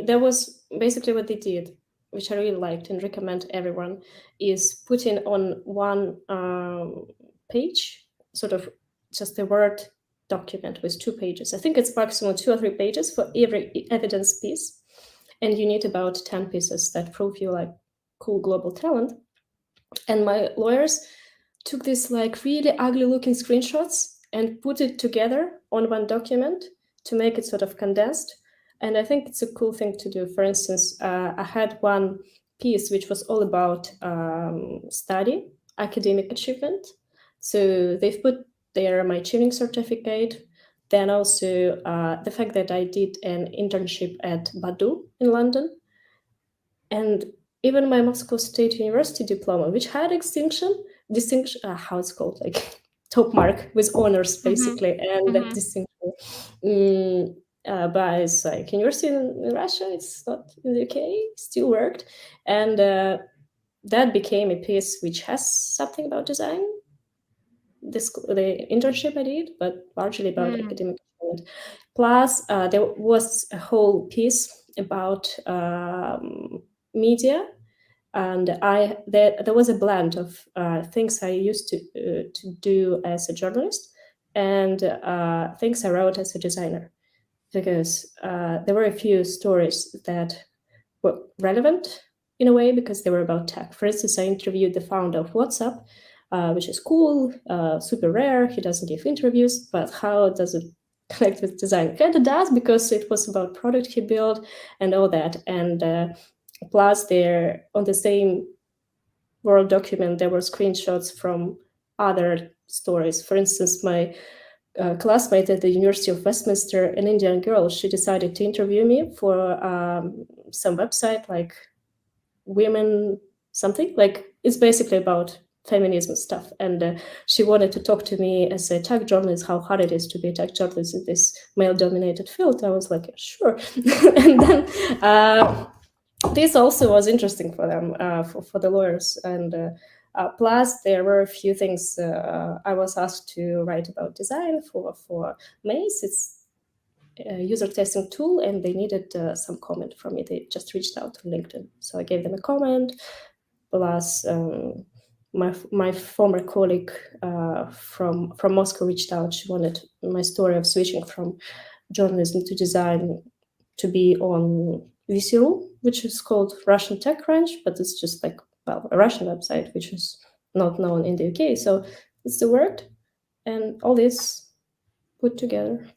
there was basically what they did, which I really liked and recommend everyone, is putting on one page, sort of just a Word document with 2 pages. I think it's maximum 2 or 3 pages for every evidence piece. And you need about 10 pieces that prove you like cool global talent. And my lawyers took this like really ugly looking screenshots and put it together on one document to make it sort of condensed. And I think it's a cool thing to do. For instance, I had one piece which was all about study, academic achievement. So they've put there my tuning certificate, then also the fact that I did an internship at Badu in London, and even my Moscow State University diploma, which had distinction, how it's called, like top mark with honors basically, and that distinction. But it's like university in Russia, it's not in the UK, still worked. And that became a piece which has something about design, the internship I did, but largely about academic achievement. Plus, there was a whole piece about media, and there was a blend of things I used to do as a journalist and things I wrote as a designer, because there were a few stories that were relevant in a way because they were about tech. For instance, I interviewed the founder of WhatsApp, which is cool, super rare. He doesn't give interviews, but how does it connect with design? Kind of does, because it was about product he built and all that. And plus, there on the same Word document, there were screenshots from other stories. For instance, my classmate at the University of Westminster, an Indian girl, she decided to interview me for some website like Women something. Like, it's basically about feminism stuff. And she wanted to talk to me as a tech journalist, how hard it is to be a tech journalist in this male-dominated field. I was like, sure. And then this also was interesting for them, for the lawyers. And plus, there were a few things I was asked to write about design for Maze. It's a user testing tool, and they needed some comment from me. They just reached out on LinkedIn, so I gave them a comment. Plus, my former colleague from Moscow reached out. She wanted my story of switching from journalism to design to be on VCRU, which is called Russian TechCrunch, but it's just like, well, a Russian website which is not known in the UK. So it's the word, and all this put together.